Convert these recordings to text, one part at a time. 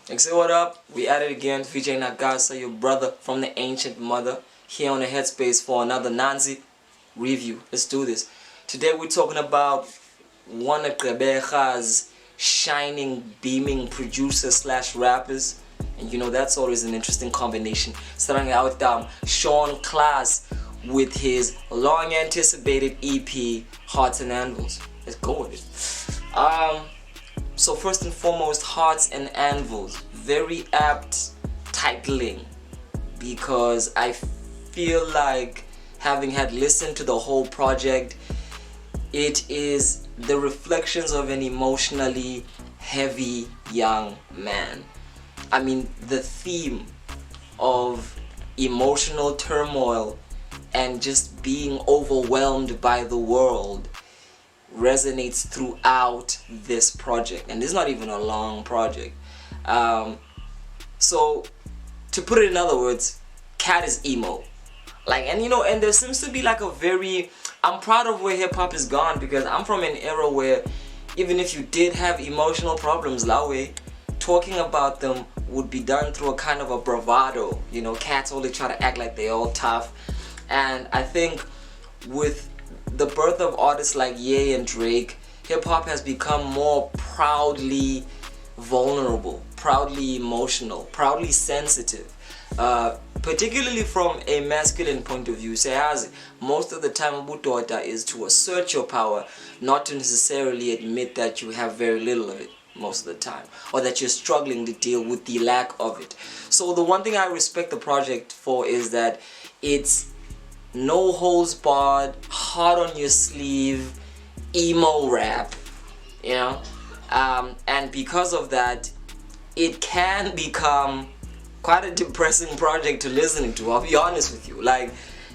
Like, say what up? We at it again, featuring Nakasa, your brother from the ancient mother, here on the Headspace for another Nanzi review. Let's do this. Today we're talking about one of Gqeberha's shining, beaming producers slash rappers. And you know, that's always an interesting combination. Starting out Shaun Klaas with his long anticipated EP, Hearts and Anvils. Let's go with it. So first and foremost, Hearts and Anvils. Very apt titling, because I feel like, having had listened to the whole project, it is the reflections of an emotionally heavy young man. I mean, the theme of emotional turmoil and just being overwhelmed by the world resonates throughout this project, and this is not even a long project. So to put it in other words, Cat is emo. And there seems to be like a very, I'm proud of where hip hop has gone, because I'm from an era where even if you did have emotional problems, talking about them would be done through a kind of a bravado. Cats only try to act like they're all tough. And I think with the birth of artists like Ye and Drake, hip-hop has become more proudly vulnerable, proudly emotional, proudly sensitive, particularly from a masculine point of view. Most of the time ubudoda is to assert your power, not to necessarily admit that you have very little of it most of the time, or that you're struggling to deal with the lack of it. So the one thing I respect the project for is that it's no holds barred, hard on your sleeve, emo rap, and because of that, it can become quite a depressing project to listen to. I'll be honest with you.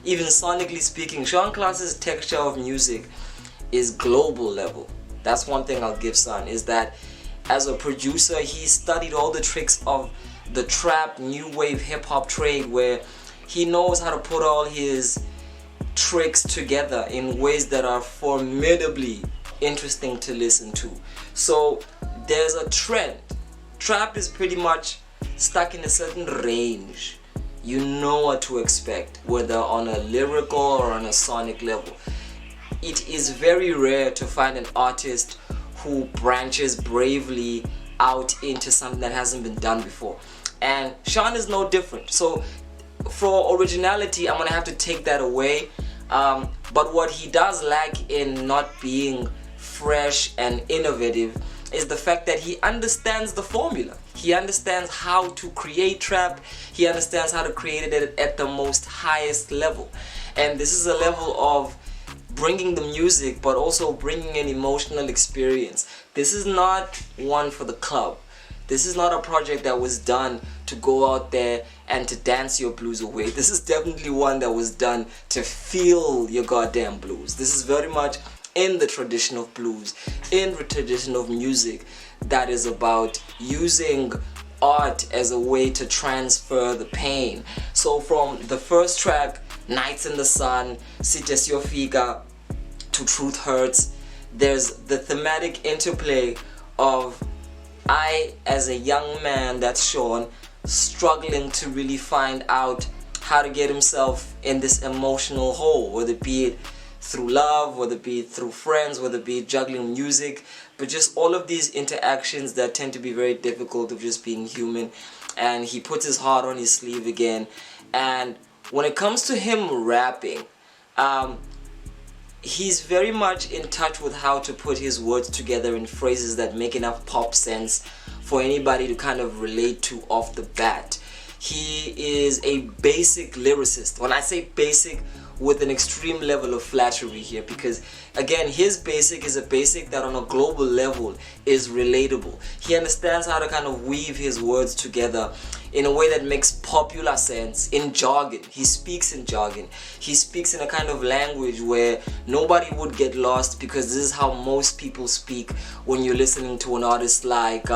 Even sonically speaking, Shaun Klaas's texture of music is global level. That's one thing I'll give Son, is that as a producer, he studied all the tricks of the trap, new wave hip hop trade, where he knows how to put all his tricks together in ways that are formidably interesting to listen to. So there's a trend. Trap is pretty much stuck in a certain range. You know what to expect, whether on a lyrical or on a sonic level. It is very rare to find an artist who branches bravely out into something that hasn't been done before. And Shaun is no different. So for originality, I'm gonna have to take that away. But what he does lack in not being fresh and innovative is the fact that he understands the formula. He understands how to create trap. He understands how to create it at the most highest level. And this is a level of bringing the music, but also bringing an emotional experience. This is not one for the club. This is not a project that was done to go out there and to dance your blues away. This is definitely one that was done to feel your goddamn blues. This is very much in the tradition of blues, in the tradition of music that is about using art as a way to transfer the pain. So from the first track, Nights in the Sun, Sites Yofika, to Truth Hurts, there's the thematic interplay of I, as a young man, that's Shaun, struggling to really find out how to get himself in this emotional hole, whether it be it through love, whether it be it through friends, whether it be it juggling music, but just all of these interactions that tend to be very difficult of just being human. And he puts his heart on his sleeve again. And when it comes to him rapping, he's very much in touch with how to put his words together in phrases that make enough pop sense for anybody to kind of relate to off the bat. He is a basic lyricist. When I say basic, with an extreme level of flattery here, because again, his basic is a basic that on a global level is relatable. He understands how to kind of weave his words together in a way that makes popular sense in jargon. He speaks in jargon. He speaks in a kind of language where nobody would get lost, because this is how most people speak when you're listening to an artist like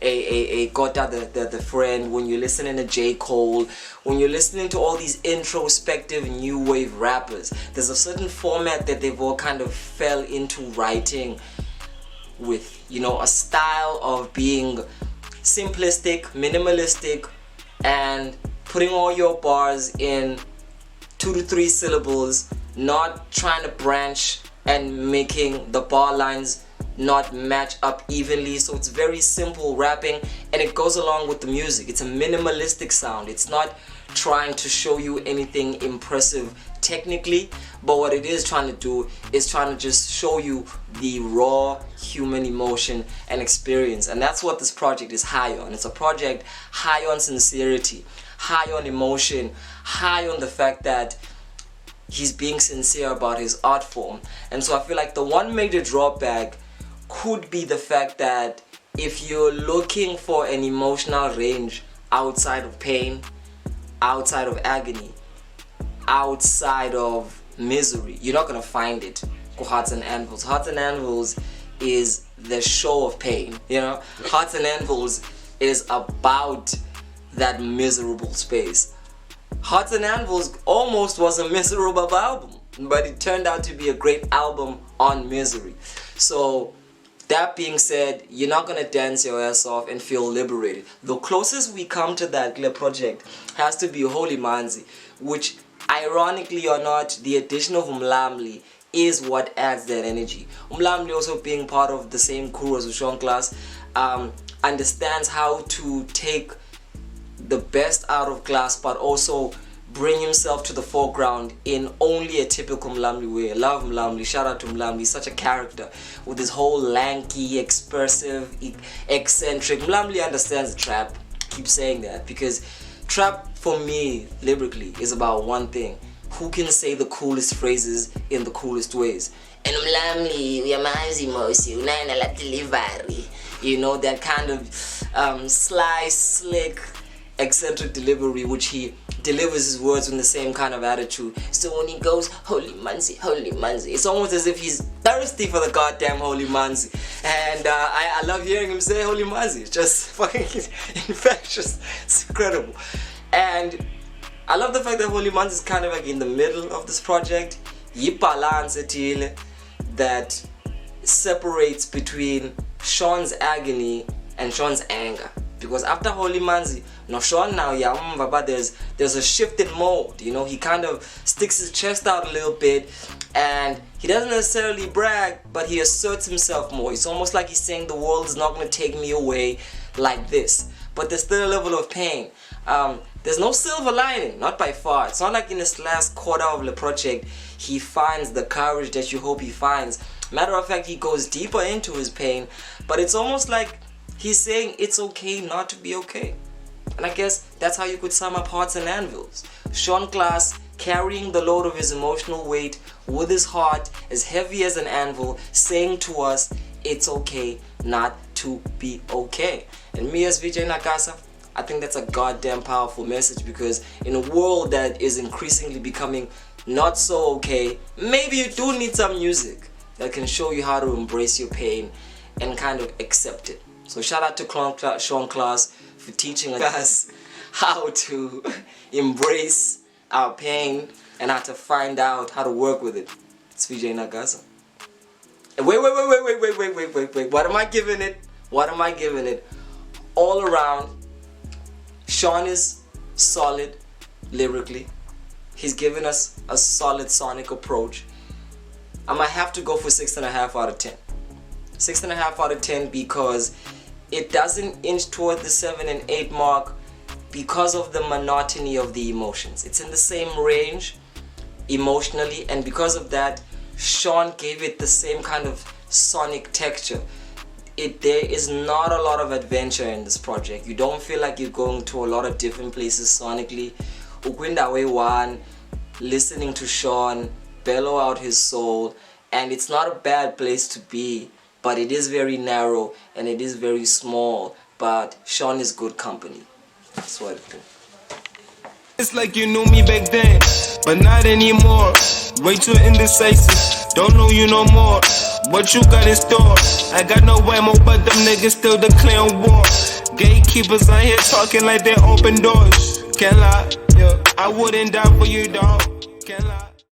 a Kota the Friend, when you're listening to J. Cole, when you're listening to all these introspective new wave rappers. There's a certain format that they've all kind of fell into writing with, a style of being simplistic, minimalistic, and putting all your bars in 2 to 3 syllables, not trying to branch and making the bar lines not match up evenly. So it's very simple rapping, and it goes along with the music. It's a minimalistic sound. It's not trying to show you anything impressive technically, but what it is trying to do is trying to just show you the raw human emotion and experience. And that's what this project is high on. It's a project high on sincerity, high on emotion, high on the fact that he's being sincere about his art form. And so I feel like the one major drawback could be the fact that if you're looking for an emotional range outside of pain, outside of agony, outside of misery, you're not gonna find it for Hearts and Anvils. Hearts and Anvils is the show of pain, you know. Hearts and Anvils is about that miserable space. Hearts and Anvils almost was a miserable album, but it turned out to be a great album on misery. So that being said, you're not gonna dance your ass off and feel liberated. The closest we come to that Gqeberha project has to be Holy Manzi, which, ironically or not, the addition of Umlamli is what adds that energy. Umlamli, also being part of the same crew as Shaun Klaas, understands how to take the best out of Klaas, but also bring himself to the foreground in only a typical Mlamli way. I love Mlamli. Shout out to Mlamli. He's such a character with this whole lanky, expressive, eccentric. Mlamli understands the trap. Keep saying that, because trap for me lyrically is about one thing: who can say the coolest phrases in the coolest ways. And Mlamli, we are delivery. You know, that kind of sly, slick, eccentric delivery, which he delivers his words in the same kind of attitude. So when he goes, Holy Manzi, it's almost as if he's thirsty for the goddamn Holy Manzi. And I love hearing him say Holy Manzi. It's just fucking infectious. It's incredible. And I love the fact that Holy Manzi is kind of like in the middle of this project. Balance that separates between Shaun's agony and Shaun's anger. Because after Holy Manzi, no Shaun now, but there's a shift in mode. You know, he kind of sticks his chest out a little bit, and he doesn't necessarily brag, but he asserts himself more. It's almost like he's saying the world is not going to take me away like this. But there's still a level of pain. There's no silver lining, not by far. It's not like in this last quarter of the project he finds the courage that you hope he finds. Matter of fact, he goes deeper into his pain, but it's almost like he's saying it's okay not to be okay. And I guess that's how you could sum up Hearts and Anvils. Shaun Klaas carrying the load of his emotional weight with his heart as heavy as an anvil, saying to us, it's okay not to be okay. And me as VJ Nakasa, I think that's a goddamn powerful message, because in a world that is increasingly becoming not so okay, maybe you do need some music that can show you how to embrace your pain and kind of accept it. So shout out to Shaun Klaas for teaching us how to embrace our pain and how to find out how to work with it. It's VJ Nakasa. Wait. What am I giving it? What am I giving it? All around, Shaun is solid lyrically. He's given us a solid sonic approach. I might have to go for 6.5 out of 10. 6.5 out of 10 because it doesn't inch toward the 7 and 8 mark because of the monotony of the emotions. It's in the same range emotionally, and because of that, Shaun gave it the same kind of sonic texture. There is not a lot of adventure in this project. You don't feel like you're going to a lot of different places sonically. Ukwindawe one, listening to Shaun bellow out his soul, and it's not a bad place to be, but it is very narrow and it is very small, but Shaun is good company. That's what I think. It's like you knew me back then, but not anymore. Way too indecisive, don't know you no more. What you got in store? I got no ammo, but them niggas still declaring war. Gatekeepers on here talking like they open doors. Can't lie, yeah, I wouldn't die for you, dog. Can't lie.